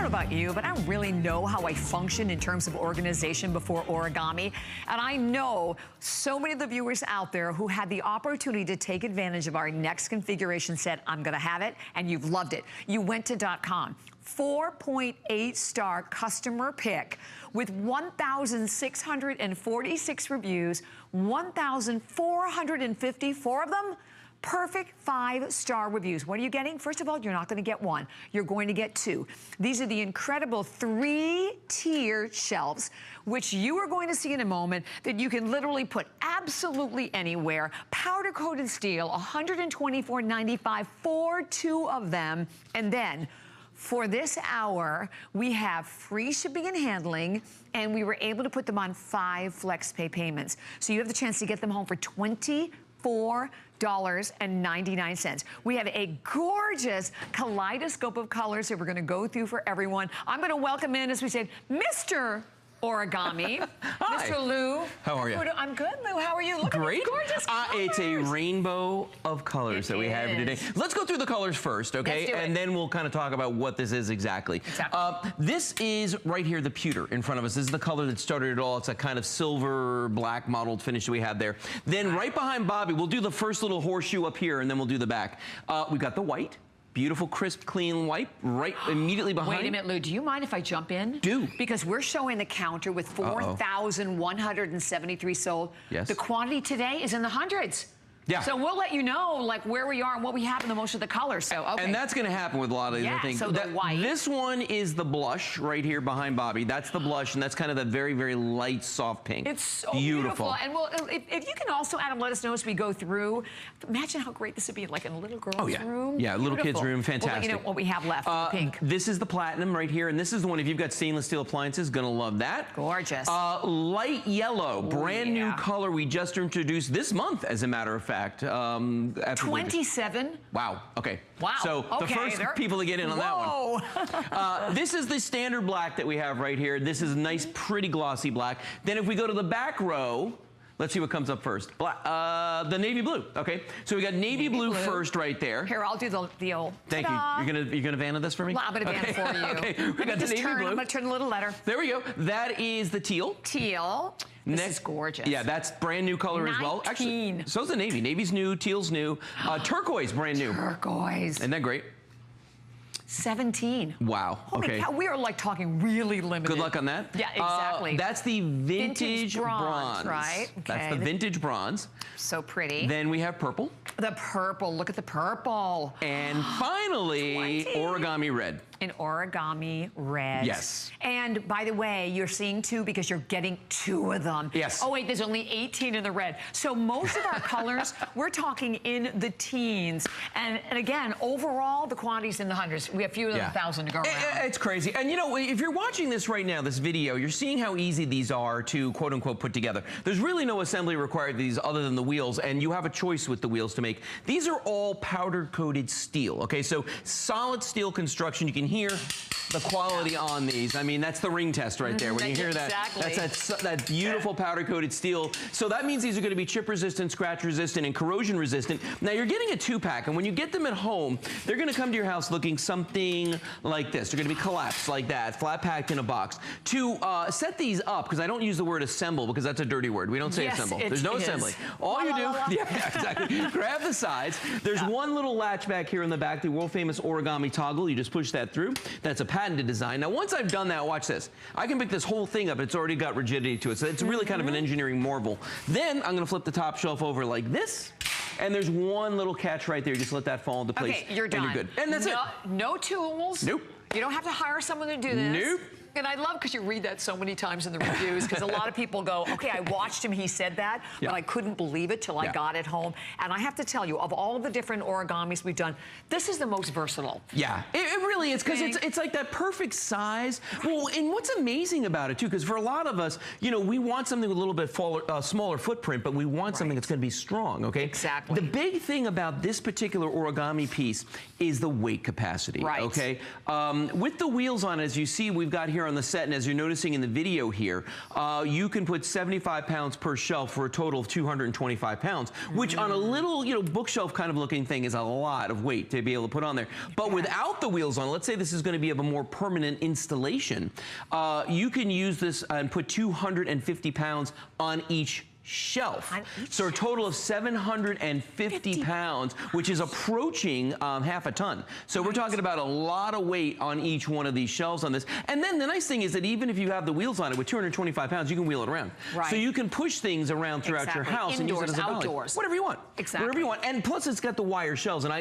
know about you, but I don't really know how I function in terms of organization before Origami. And I know so many of the viewers out there who had the opportunity to take advantage of our next configuration said, I'm gonna have it, and you've loved it. You went to .com. 4.8 star customer pick with 1,646 reviews, 1,454 of them perfect 5-star reviews. What are you getting? First of all, you're not going to get one. You're going to get two. These are the incredible 3-tier shelves, which you are going to see in a moment, that you can literally put absolutely anywhere. Powder-coated steel, $124.95 for 2 of them. And then, for this hour, we have free shipping and handling, and we were able to put them on 5 FlexPay payments. So you have the chance to get them home for $24.99. We have a gorgeous kaleidoscope of colors that we're gonna go through for everyone. I'm gonna welcome in, as we said, Mr. Origami. Hi. Mr. Lou. How are you? I'm good, Lou. How are you? Look Great. at these gorgeous colors. It's a rainbow of colors that we have here today. Let's go through the colors first, okay? Let's do it. And then we'll kind of talk about what this is exactly. This is right here, the pewter in front of us. This is the color that started it all. It's a kind of silver black mottled finish that we have there. Then right behind Bobby, we'll do the first little horseshoe up here, and then we'll do the back. We've got the white. Beautiful, crisp, clean white right immediately behind. Wait a minute, Lou. Do you mind if I jump in? Do. Because we're showing the counter with 4,173 sold. Yes. The quantity today is in the hundreds. Yeah. So we'll let you know like where we are and what we have in the most of the colors. So okay. And that's going to happen with a lot of these, I think. So the white. This one is the blush right here behind Bobby. That's the blush, and that's kind of the very, very light, soft pink. It's so beautiful. And well, if you can also, Adam, let us know as we go through. Imagine how great this would be, like in a little girl's room. Yeah, little kid's room, fantastic. We'll let you know what we have left. Pink. This is the platinum right here, and this is the one, if you've got stainless steel appliances, gonna love that. Gorgeous. Light yellow, brand new color we just introduced this month, as a matter of fact. 27. Wow, okay. Wow. So the first people to get in on that one. This is the standard black that we have right here. This is a nice, pretty glossy black. Then if we go to the back row, let's see what comes up first. Black, the navy blue, okay? So we got navy blue first right there. Here, I'll do the old. Thank you. You're gonna Vanna this for me? Well, I'm gonna Vanna for you. Okay, we got the navy blue. I'm gonna turn a little letter. There we go. That is the teal. Teal. This is gorgeous. Yeah, that's brand new color as well. Actually, so's the navy. Navy's new, teal's new. Turquoise, brand new. Turquoise. Isn't that great? 17. Wow. Holy cow, we are like talking really limited. Good luck on that. Yeah, exactly. That's the vintage bronze. Right? Okay. That's the vintage bronze. So pretty. Then we have purple. The purple. Look at the purple. And finally, origami red. An origami red. Yes. And by the way, you're seeing 2 because you're getting 2 of them. Yes. Oh wait, there's only 18 in the red. So most of our colors, we're talking in the teens. And again, overall, the quantity's in the hundreds. We have fewer than 1,000 to go around. It's crazy. And you know, if you're watching this right now, this video, you're seeing how easy these are to quote unquote put together. There's really no assembly required of these other than the wheels, and you have a choice with the wheels to make. These are all powder coated steel, okay? So solid steel construction. You can hear the quality on these. I mean, that's the ring test right there. When you hear that, that's that beautiful powder coated steel. So that means these are going to be chip resistant, scratch resistant, and corrosion resistant. Now you're getting a 2-pack, and when you get them at home, they're going to come to your house looking something like this. They're going to be collapsed like that, flat packed in a box. To set these up, because I don't use the word assemble because that's a dirty word. We don't say assemble. There's no assembly. All you do, exactly. Grab the sides. There's one little latch back here in the back, the world famous origami toggle. You just push that through. That's a patented design. Now, once I've done that, watch this. I can pick this whole thing up. It's already got rigidity to it. So it's really kind of an engineering marvel. Then I'm going to flip the top shelf over like this. And there's one little catch right there. Just let that fall into place. Okay, you're done. And you're good. And that's it. No tools. Nope. You don't have to hire someone to do this. Nope. And I love because you read that so many times in the reviews because a lot of people go, okay, I watched him, he said that, but I couldn't believe it till I got it home. And I have to tell you, of all of the different origamis we've done, this is the most versatile. Yeah, it really is because it's like that perfect size. Well, and what's amazing about it too, because for a lot of us, you know, we want something with a little bit smaller footprint, but we want something that's going to be strong, okay? Exactly. The big thing about this particular origami piece is the weight capacity, okay? With the wheels on, as you see, we've got here here on the set, and as you're noticing in the video here, you can put 75 pounds per shelf for a total of 225 pounds, which on a little, bookshelf kind of looking thing is a lot of weight to be able to put on there. But without the wheels on, let's say this is going to be of a more permanent installation, you can use this and put 250 pounds on each shelf. So a total of 750 pounds, which is approaching half a ton. So we're talking about a lot of weight on each one of these shelves on this. And then the nice thing is that even if you have the wheels on it with 225 pounds, you can wheel it around. Right. So you can push things around throughout your house and use it as a outdoors, whatever you want. Exactly. Whatever you want. And plus it's got the wire shelves. And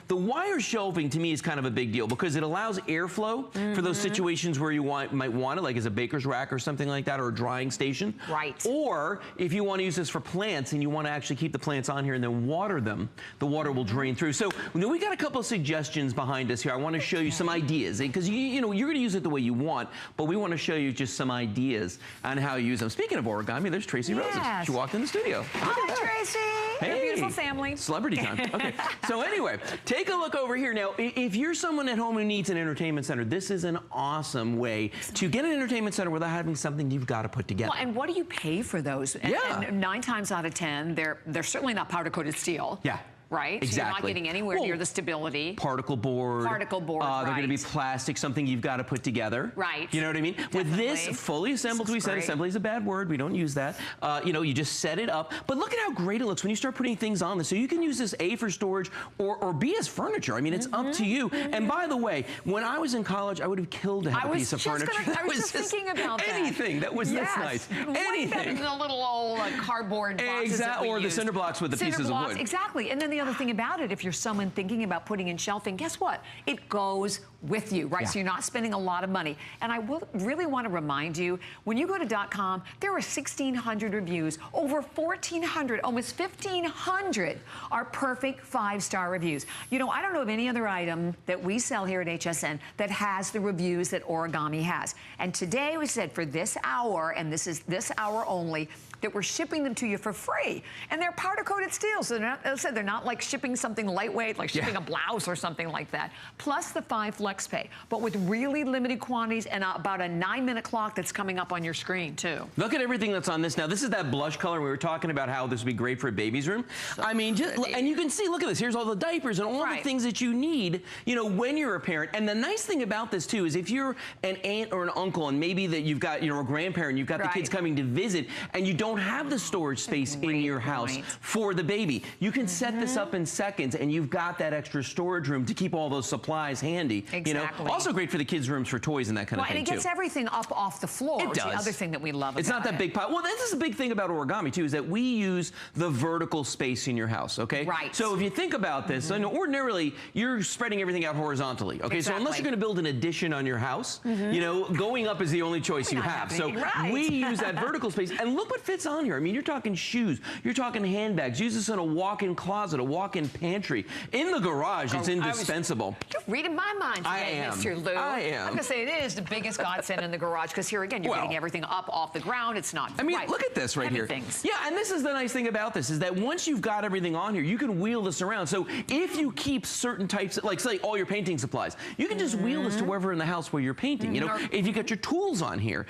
the wire shelving to me is kind of a big deal because it allows airflow for those situations where you might want it, like as a baker's rack or something like that, or a drying station. Right. Or if you want to use this for plants and you want to actually keep the plants on here and then water them, the water will drain through. So we got a couple of suggestions behind us here. I want to show you some ideas because you're going to use it the way you want, but we want to show you just some ideas on how you use them. Speaking of origami, there's Tracy Roses. She walked in the studio. Hi, Tracy. Hey, beautiful family. Celebrity time. Okay. So anyway, take a look over here. Now, if you're someone at home who needs an entertainment center, this is an awesome way to get an entertainment center without having something you've got to put together. Well, and what do you pay for those? And 9 times out of 10, they're certainly not powder-coated steel. Yeah. Right? Exactly. So you're not getting anywhere near the stability. Particle board. Particle board, They're going to be plastic, something you've got to put together. Right. You know what I mean? Definitely. With this fully assembled, we said assembly is a bad word. We don't use that. You just set it up. But look at how great it looks when you start putting things on this. So you can use this A for storage or B as furniture. I mean, it's up to you. And by the way, when I was in college, I would have killed to have a piece of furniture. I was just thinking about that. Anything that was this nice. Anything. Way better than the little old cardboard boxes Exactly. Or the cinder blocks with the pieces of wood. Exactly. And then the other thing about it, if you're someone thinking about putting in shelving, guess what? It goes with you, right? So you're not spending a lot of money. And I will really want to remind you, when you go to .com, there are 1,600 reviews. Over 1,400, almost 1,500 are perfect 5-star reviews. I don't know of any other item that we sell here at HSN that has the reviews that Origami has. And today we said for this hour, and this is this hour only, that we're shipping them to you for free. And they're powder-coated steel, so they're not like shipping something lightweight, like shipping a blouse or something like that. Plus the 5 flex pay, but with really limited quantities and about a 9-minute clock that's coming up on your screen, too. Look at everything that's on this. Now, this is that blush color. We were talking about how this would be great for a baby's room. I mean, and you can see, look at this. Here's all the diapers and all the things that you need, when you're a parent. And the nice thing about this, too, is if you're an aunt or an uncle and maybe that you've got, a grandparent, you've got the kids coming to visit, and you don't have the storage space in your house for the baby. You can set this up in seconds, and you've got that extra storage room to keep all those supplies handy. Exactly. Also great for the kids' rooms for toys and that kind of thing, and it gets everything up off the floor. It does. The other thing that we love It's not that big pile. Well, this is the big thing about origami, too, is that we use the vertical space in your house, okay? Right. So if you think about this, ordinarily, you're spreading everything out horizontally, okay? So unless you're going to build an addition on your house, going up is the only choice you have. So we use that vertical space, and look what fits on here. I mean, you're talking shoes, you're talking handbags. Use this in a walk-in closet, a walk-in pantry. In the garage, it's indispensable. You're reading my mind today, Mr. Lou. I am. I'm going to say it is the biggest godsend in the garage, because here again, you're getting everything up off the ground. It's not look at this right here. Things. Yeah, and this is the nice thing about this, is that once you've got everything on here, you can wheel this around. So if you keep certain types, like say all your painting supplies, you can just wheel this to wherever in the house where you're painting. If you got your tools on here,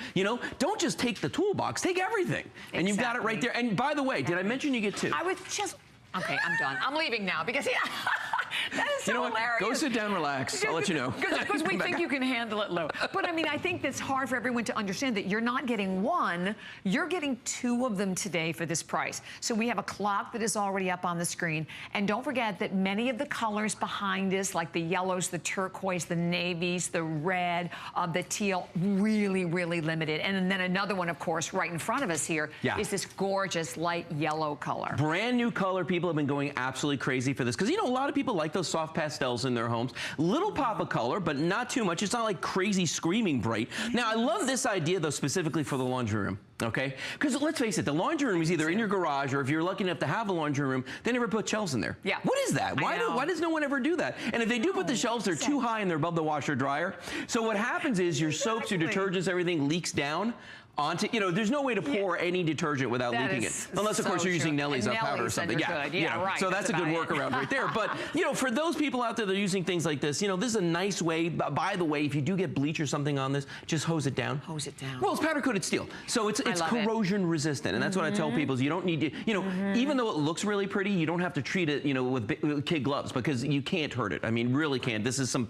don't just take the toolbox, take everything. And you've got it right there. And by the way, did I mention you get 2? I was just... Okay, I'm done. I'm leaving now because that is so hilarious. Go sit down, relax. I'll let you know. Because we think you can handle it, Lou. But I mean, I think it's hard for everyone to understand that you're not getting 1, you're getting 2 of them today for this price. So we have a clock that is already up on the screen. And don't forget that many of the colors behind us, like the yellows, the turquoise, the navies, the red, the teal, really, really limited. And then another one, of course, right in front of us here is this gorgeous light yellow color. Brand new color. People have been going absolutely crazy for this because, a lot of people like those soft pastels in their homes. Little pop of color, but not too much. It's not like crazy screaming bright. Now, I love this idea, though, specifically for the laundry room. Okay? Because let's face it, the laundry room is either in your garage, or if you're lucky enough to have a laundry room, they never put shelves in there. Yeah. What is that? Why does no one ever do that? And if they do put the shelves, they're too high and they're above the washer dryer. So what happens is your soaps, your detergents, everything leaks down onto, you know, there's no way to pour any detergent without leaking it. Unless, of course, you're using Nellie's powder or something. Yeah, right. So that's a good workaround right there. But, you know, for those people out there that are using things like this, you know, this is a nice way. By the way, if you do get bleach or something on this, just hose it down. Hose it down. Well, it's powder-coated steel. So it's corrosion resistant. And that's what I tell people is you don't need to, you know, even though it looks really pretty, you don't have to treat it, you know, with kid gloves because you can't hurt it. I mean, really can't. This is some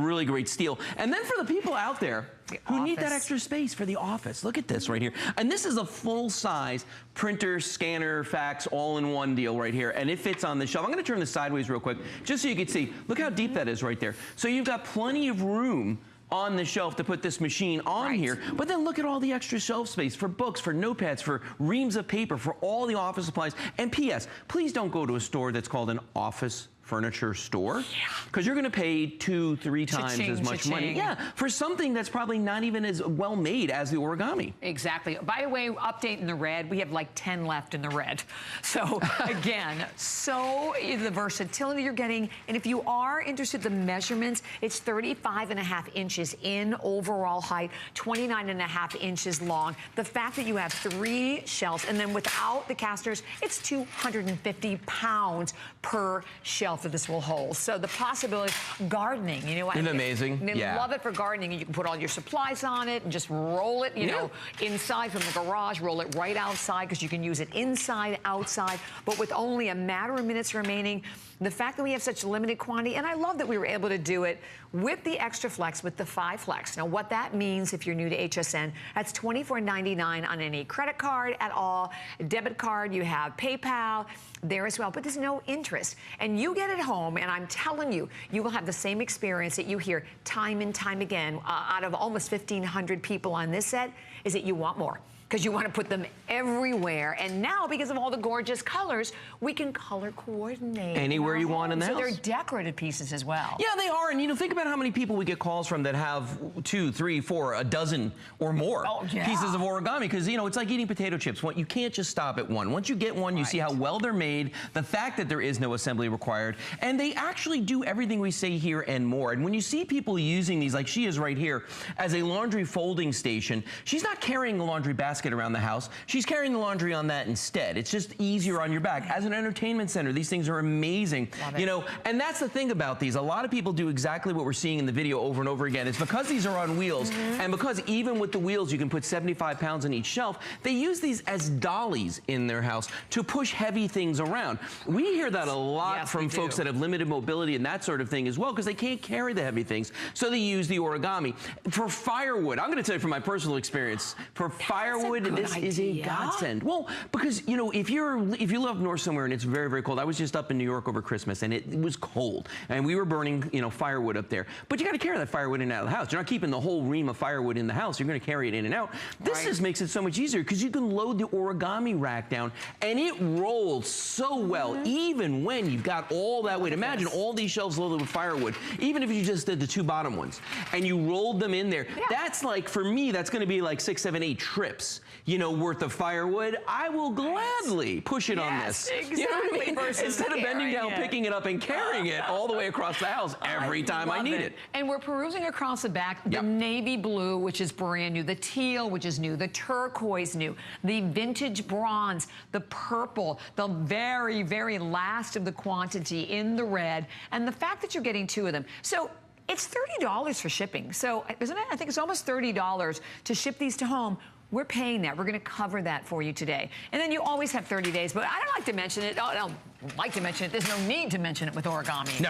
really great steel. And then for the people out there who need that extra space for the office, look at this right here. And this is a full-size printer, scanner, fax, all-in-one deal right here. And it fits on the shelf. I'm going to turn this sideways real quick just so you can see. Look how deep that is right there. So you've got plenty of room on the shelf to put this machine on here. But then look at all the extra shelf space for books, for notepads, for reams of paper, for all the office supplies. And P.S., please don't go to a store that's called an office furniture store, because you're going to pay 2-3 times as much money. Yeah, for something that's probably not even as well made as the Origami. Exactly. By the way, update in the red. We have like 10 left in the red. So again, so the versatility you're getting, and if you are interested in the measurements, it's 35.5 inches in overall height, 29.5 inches long. The fact that you have 3 shelves, and then without the casters, it's 250 pounds per shelf that this will hold. So the possibility of gardening, you know what? Isn't it amazing? I love it for gardening. And you can put all your supplies on it and just roll it, you know, inside from the garage, roll it right outside because you can use it inside, outside. But with only a matter of minutes remaining, the fact that we have such limited quantity, and I love that we were able to do it with the Extra Flex, with the 5 Flex. Now, what that means, if you're new to HSN, that's $24.99 on any credit card at all. Debit card, you have PayPal there as well, but there's no interest. And you get it home, and I'm telling you, you will have the same experience that you hear time and time again out of almost 1,500 people on this set, is that you want more. Because you want to put them everywhere. And now, because of all the gorgeous colors, we can color coordinate. Anywhere you want in the house. So they're decorative pieces as well. Yeah, they are. And, you know, think about how many people we get calls from that have 2, 3, 4, a dozen or more pieces of Origami. Because, you know, it's like eating potato chips. You can't just stop at one. Once you get one, you see how well they're made, the fact that there is no assembly required, and they actually do everything we say here and more. And when you see people using these, like she is right here, as a laundry folding station, she's not carrying a laundry basket around the house. She's carrying the laundry on that instead. It's just easier on your back. As an entertainment center, these things are amazing. You know, and that's the thing about these. A lot of people do exactly what we're seeing in the video over and over again. It's because these are on wheels, and because even with the wheels, you can put 75 pounds on each shelf, they use these as dollies in their house to push heavy things around. We hear that a lot from folks that have limited mobility and that sort of thing as well, because they can't carry the heavy things. So they use the Origami. For firewood, I'm going to tell you from my personal experience, for firewood, this is a godsend. Well, because, you know, if you live up north somewhere and it's very, very cold. I was just up in New York over Christmas and it was cold, and we were burning, you know, firewood up there. But you got to carry that firewood in and out of the house. You're not keeping the whole ream of firewood in the house. You're going to carry it in and out. This just makes it so much easier because you can load the Origami rack down and it rolls so well, even when you've got all that weight. Imagine all these shelves loaded with firewood, even if you just did the 2 bottom ones and you rolled them in there. That's like, for me, that's going to be like 6, 7, 8 trips, you know, worth of firewood. I will gladly push it on this. Exactly. You know what I mean? Instead of bending down, picking it up and carrying it all the way across the house every time I need it. And we're perusing across the back, the navy blue, which is brand new, the teal, which is new, the turquoise new, the vintage bronze, the purple, the very, very last of the quantity in the red, and the fact that you're getting 2 of them. So it's $30 for shipping. So isn't it? I think it's almost $30 to ship these to home. We're paying that. We're going to cover that for you today. And then you always have 30 days, but I don't like to mention it. I don't like to mention it. There's no need to mention it with Origami.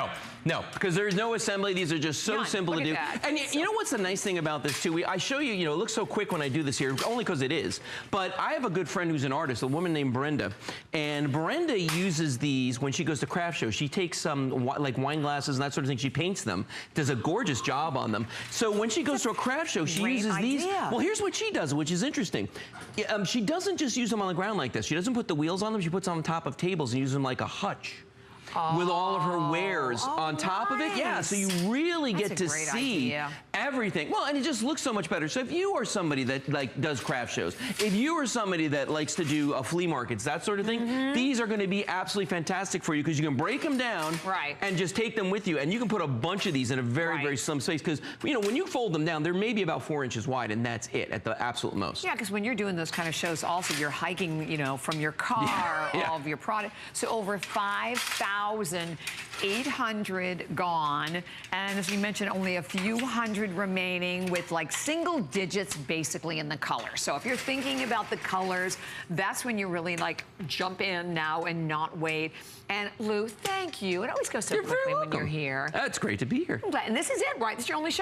No, because there's no assembly. These are just so simple to do. And you know what's the nice thing about this too? I show you, you know, it looks so quick when I do this here, only because it is. But I have a good friend who's an artist, a woman named Brenda. And Brenda uses these when she goes to craft shows. She takes some like wine glasses and that sort of thing. She paints them, does a gorgeous job on them. So when she goes to a craft show, she uses these. Well, here's what she does, which is interesting. She doesn't just use them on the ground like this. She doesn't put the wheels on them. She puts them on top of tables and uses them like a hutch. with all of her wares on top of it. Yeah, so you really get to see everything. Well, and it just looks so much better. So if you are somebody that like does craft shows, if you are somebody that likes to do flea markets, that sort of thing, these are going to be absolutely fantastic for you because you can break them down and just take them with you, and you can put a bunch of these in a very, very slim space because, you know, when you fold them down, they're maybe about 4 inches wide, and that's it at the absolute most. Yeah, because when you're doing those kind of shows, also you're hiking, you know, from your car, all of your product. So over 5,800 gone, and as we mentioned, only a few hundred remaining with like single digits basically in the color. So if you're thinking about the colors, that's when you really like jump in now and not wait. And Lou, thank you. It always goes so quickly when you're here. It's great to be here. And this is it, right? This is your only show.